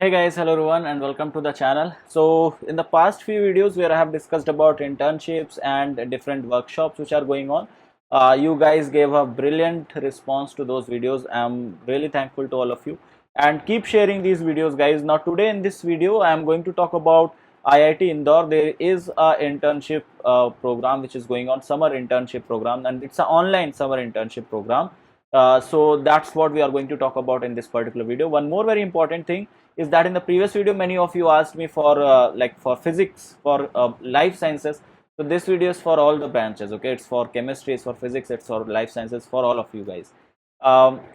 Hey guys, hello everyone and welcome to the channel. So in the past few videos where I have discussed about internships and different workshops which are going on, you guys gave a brilliant response to those videos. I'm really thankful to all of you and keep sharing these videos guys. Now today in this video I am going to talk about IIT Indore. There is a internship program which is going on, summer internship program, and it's an online summer internship program. So that's what we are going to talk about in this particular video. One more very important thing is that in the previous video many of you asked me for like for physics, for life sciences. So this video is for all the branches. Okay, it's for chemistry, it's for physics, it's for life sciences, for all of you guys.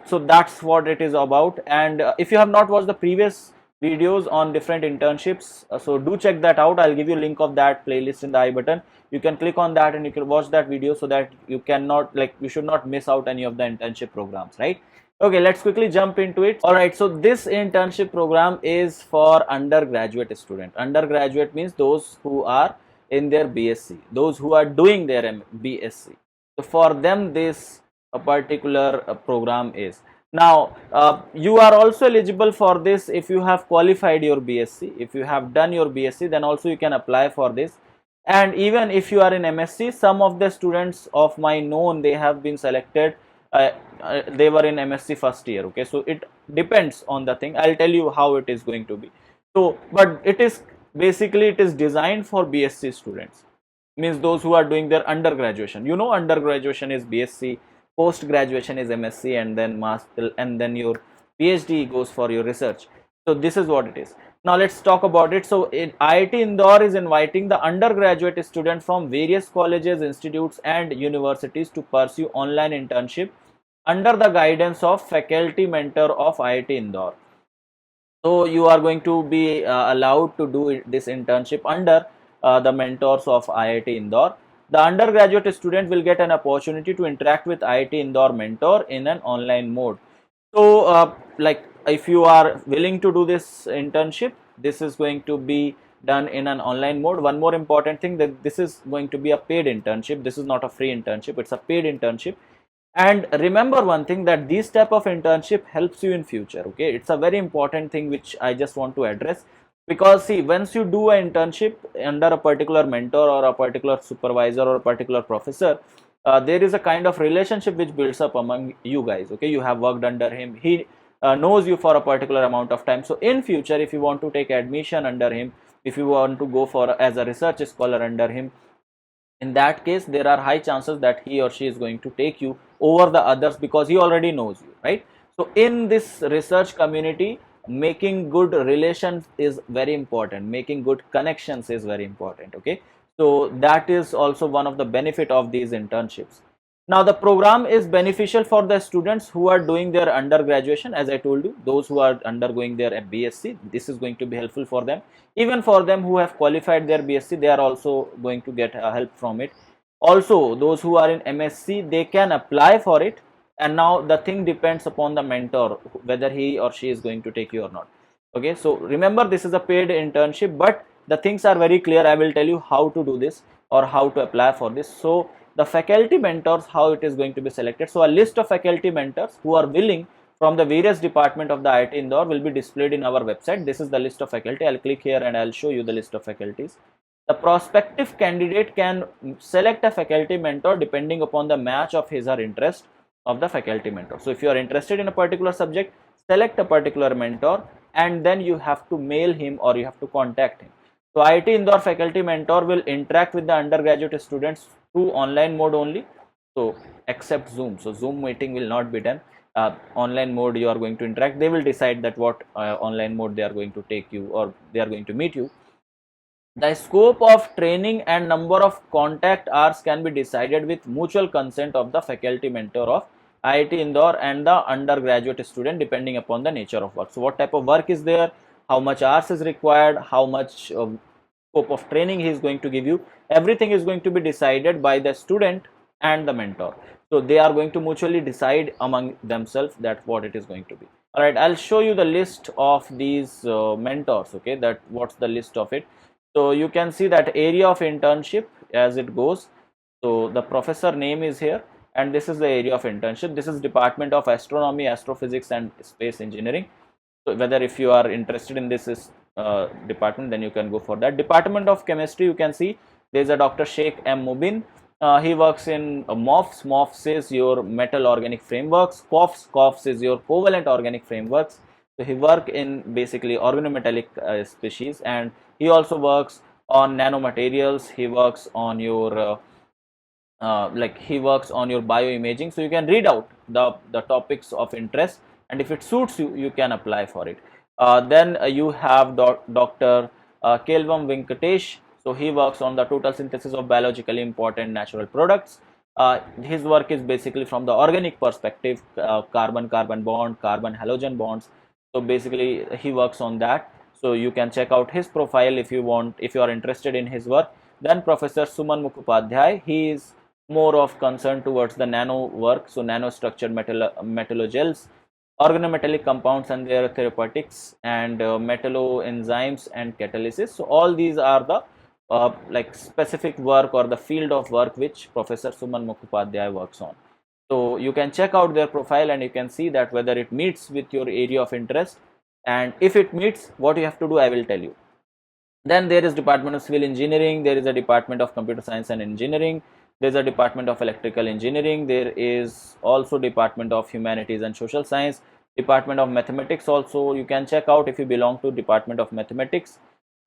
So that's what it is about. And if you have not watched the previous videos on different internships, so do check that out. I'll give you a link of that playlist in the I button. You can click on that and you can watch that video so that you cannot, like, you should not miss out any of the internship programs, right? Okay, let's quickly jump into it. All right, so this internship program is for undergraduate student. Undergraduate means those who are in their B.Sc, those who are doing their B.Sc. So for them, this a particular program is. Now, you are also eligible for this if you have qualified your B.Sc. If you have done your B.Sc, then also you can apply for this. And even if you are in M.Sc, some of the students of my known, they have been selected. They were in M.Sc first year. Okay, so it depends on the thing. I'll tell you how it is going to be. So, but it is basically it is designed for B.Sc students, means those who are doing their undergraduation. You know, undergraduation is B.Sc, post graduation is M.Sc, and then master, and then your PhD goes for your research. So this is what it is. Now let's talk about it. So IIT Indore is inviting the undergraduate students from various colleges, institutes and universities to pursue online internship under the guidance of faculty mentor of IIT Indore. So you are going to be allowed to do this internship under the mentors of IIT Indore. The undergraduate student will get an opportunity to interact with IIT Indore mentor in an online mode. So like, if you are willing to do this internship, this is going to be done in an online mode. One more important thing, that this is going to be a paid internship. This is not a free internship, it's a paid internship. And remember one thing, that this type of internship helps you in future. Okay, it's a very important thing which I just want to address, because see, once you do an internship under a particular mentor or a particular supervisor or a particular professor, there is a kind of relationship which builds up among you guys. Okay, you have worked under him, he knows you for a particular amount of time. So in future, if you want to take admission under him, if you want to go for as a research scholar under him, in that case there are high chances that he or she is going to take you over the others, because he already knows you, right? So in this research community, making good relations is very important, making good connections is very important. Okay, so that is also one of the benefit of these internships. Now the program is beneficial for the students who are doing their undergraduation. As I told you, those who are undergoing their B.Sc, this is going to be helpful for them. Even for them who have qualified their B.Sc, they are also going to get help from it. Also, those who are in M.Sc, they can apply for it. And now the thing depends upon the mentor, whether he or she is going to take you or not. Okay, so remember, this is a paid internship, but the things are very clear. I will tell you how to do this or how to apply for this. So the faculty mentors, how it is going to be selected. So a list of faculty mentors who are willing from the various department of the IIT Indore will be displayed in our website. This is the list of faculty. I'll click here and I'll show you the list of faculties. The prospective candidate can select a faculty mentor depending upon the match of his or interest of the faculty mentor. So if you are interested in a particular subject, select a particular mentor and then you have to mail him or you have to contact him. So IIT Indore faculty mentor will interact with the undergraduate students through online mode only, so except Zoom. So Zoom meeting will not be done. Online mode you are going to interact. They will decide that what online mode they are going to take you or they are going to meet you. The scope of training and number of contact hours can be decided with mutual consent of the faculty mentor of IIT Indore and the undergraduate student, depending upon the nature of work. So what type of work is there, how much hours is required, how much scope of training he is going to give you, everything is going to be decided by the student and the mentor. So they are going to mutually decide among themselves that what it is going to be. All right, I'll show you the list of these mentors. Okay, that what's the list of it. So you can see that area of internship as it goes. So the professor name is here, and this is the area of internship. This is Department of Astronomy, Astrophysics and Space Engineering. So whether if you are interested in this department, then you can go for that. Department of Chemistry, you can see there is a Dr. Sheikh M. Mubin. He works in MOFs. MOFs is your metal organic frameworks. COFs, COFs is your covalent organic frameworks. So he work in basically organometallic species, and he also works on nanomaterials. He works on your he works on your bioimaging. So you can read out the topics of interest, and if it suits you, you can apply for it. Then you have Dr. Kelvam Venkatesh. So he works on the total synthesis of biologically important natural products. His work is basically from the organic perspective, carbon-carbon bond, carbon-halogen bonds. So basically he works on that. So you can check out his profile if you want, if you are interested in his work. Then Professor Suman Mukhopadhyay, he is more of concern towards the nano work. So nanostructured metallogels, organometallic compounds and their therapeutics, and metalloenzymes and catalysis. So all these are the specific work or the field of work which Professor Suman Mukhopadhyay works on. So you can check out their profile and you can see that whether it meets with your area of interest, and if it meets, what you have to do, I will tell you. Then there is Department of Civil Engineering, there is a Department of Computer Science and Engineering, there is a Department of Electrical Engineering, there is also Department of Humanities and Social Science, Department of Mathematics also you can check out if you belong to Department of Mathematics,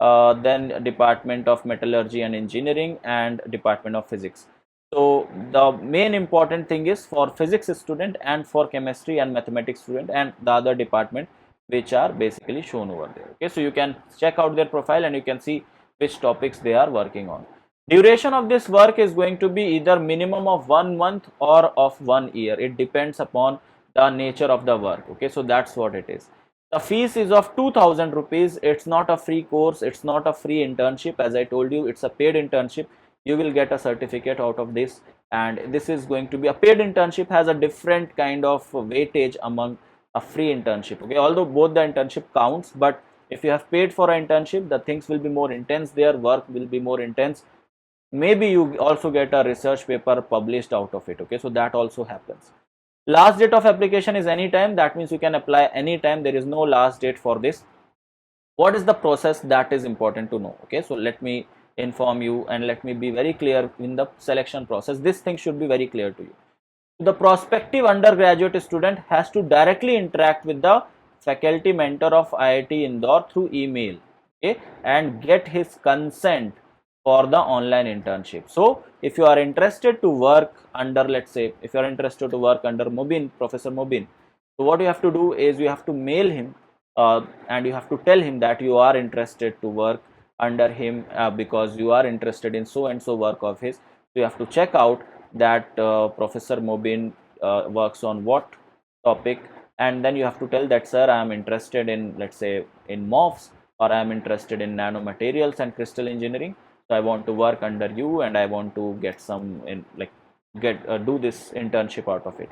then Department of Metallurgy and Engineering, and Department of Physics. So the main important thing is for physics student and for chemistry and mathematics student and the other department which are basically shown over there. Okay, so you can check out their profile and you can see which topics they are working on. Duration of this work is going to be either minimum of 1 month or of 1 year. It depends upon the nature of the work. Okay, so that's what it is. The fees is of 2000 rupees. It's not a free course, it's not a free internship. As I told you, it's a paid internship. You will get a certificate out of this, and this is going to be a paid internship, has a different kind of weightage among a free internship. Okay, although both the internship counts, but if you have paid for an internship, the things will be more intense, their work will be more intense. Maybe you also get a research paper published out of it. Okay, so that also happens. Last date of application is anytime. That means you can apply anytime. There is no last date for this. What is the process? That is important to know. Okay, so let me inform you and let me be very clear in the selection process. This thing should be very clear to you. The prospective undergraduate student has to directly interact with the faculty mentor of IIT Indore through email, okay, and get his consent for the online internship. So if you are interested to work under, let's say, if you are interested to work under Mubin, Professor Mubin, so what you have to do is you have to mail him and you have to tell him that you are interested to work under him because you are interested in so and so work of his. So you have to check out that Professor Mubin works on what topic, and then you have to tell that, sir, I am interested in, let's say, in MOFs, or I am interested in nanomaterials and crystal engineering. So I want to work under you and I want to get some do this internship out of it.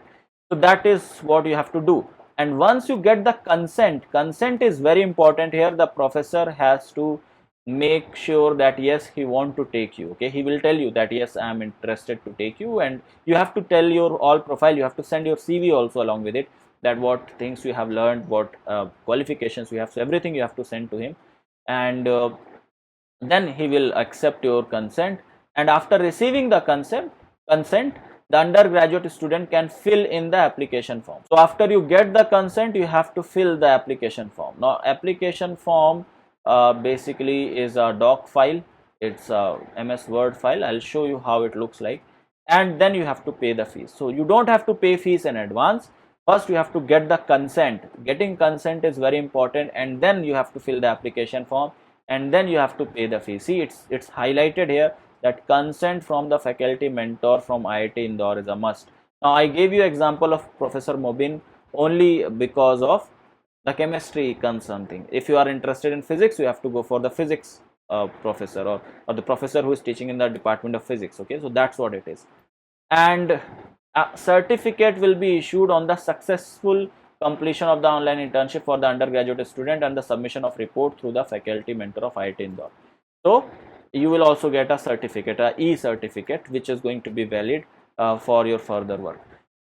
So that is what you have to do. And once you get the consent is very important here. The professor has to make sure that yes, he want to take you. Okay, he will tell you that yes, I am interested to take you, and you have to tell your all profile. You have to send your CV also along with it, that what things you have learned, what qualifications you have. So everything you have to send to him, and then he will accept your consent. And after receiving the consent, the undergraduate student can fill in the application form. So after you get the consent, you have to fill the application form. Now application form basically is a doc file. It's a MS Word file. I'll show you how it looks like, and then you have to pay the fees. So you don't have to pay fees in advance. First you have to get the consent. Getting consent is very important, and then you have to fill the application form, and then you have to pay the fee. See, it's highlighted here that consent from the faculty mentor from IIT Indore is a must. Now I gave you example of Professor Mubin only because of the chemistry concern thing. If you are interested in physics, you have to go for the physics professor or the professor who is teaching in the department of physics. Okay, so that's what it is. And a certificate will be issued on the successful completion of the online internship for the undergraduate student and the submission of report through the faculty mentor of IIT Indore. So you will also get a certificate, a e-certificate, which is going to be valid for your further work.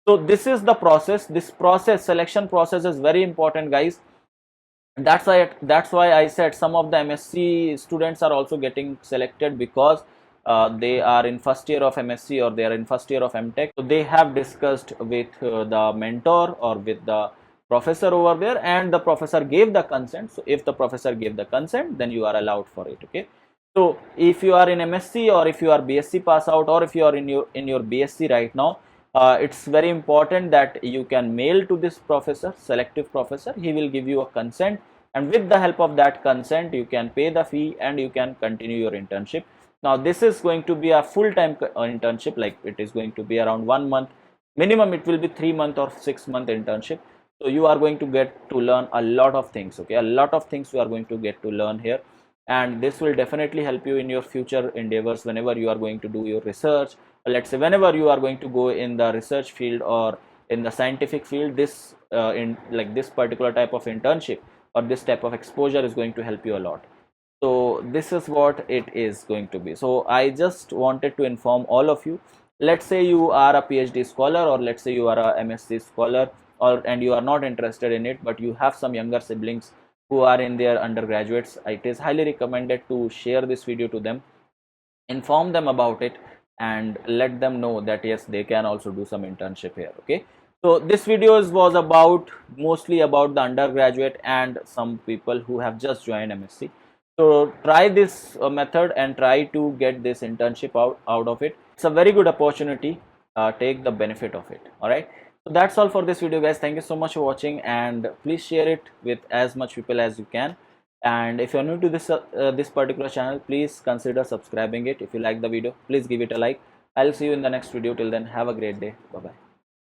So this is the process. This process, selection process, is very important, guys. That's why I said some of the MSc students are also getting selected because they are in first year of MSc or they are in first year of MTech. So they have discussed with the mentor or with the professor over there, and the professor gave the consent. So if the professor gave the consent, then you are allowed for it. Okay. So if you are in MSc or if you are B.Sc pass out or if you are in your B.Sc right now, it's very important that you can mail to this professor, selective professor. He will give you a consent, and with the help of that consent you can pay the fee and you can continue your internship. Now this is going to be a full-time internship, like it is going to be around 1 month minimum. It will be 3 month or 6 month internship. So you are going to get to learn a lot of things. Okay, a lot of things you are going to get to learn here, and this will definitely help you in your future endeavors whenever you are going to do your research. Let's say whenever you are going to go in the research field or in the scientific field, this in like this particular type of internship or this type of exposure is going to help you a lot. So this is what it is going to be. So I just wanted to inform all of you. Let's say you are a PhD scholar, or let's say you are a MSc scholar, or and you are not interested in it, but you have some younger siblings who are in their undergraduates. It is highly recommended to share this video to them, inform them about it, and let them know that yes, they can also do some internship here. Okay, so this video was about mostly about the undergraduate and some people who have just joined MSc. So try this method and try to get this internship out of it. It's a very good opportunity. Take the benefit of it. All right, so that's all for this video, guys. Thank you so much for watching, and please share it with as much people as you can. And if you're new to this particular channel, please consider subscribing it. If you like the video, please give it a like. I'll see you in the next video. Till then, have a great day. Bye bye.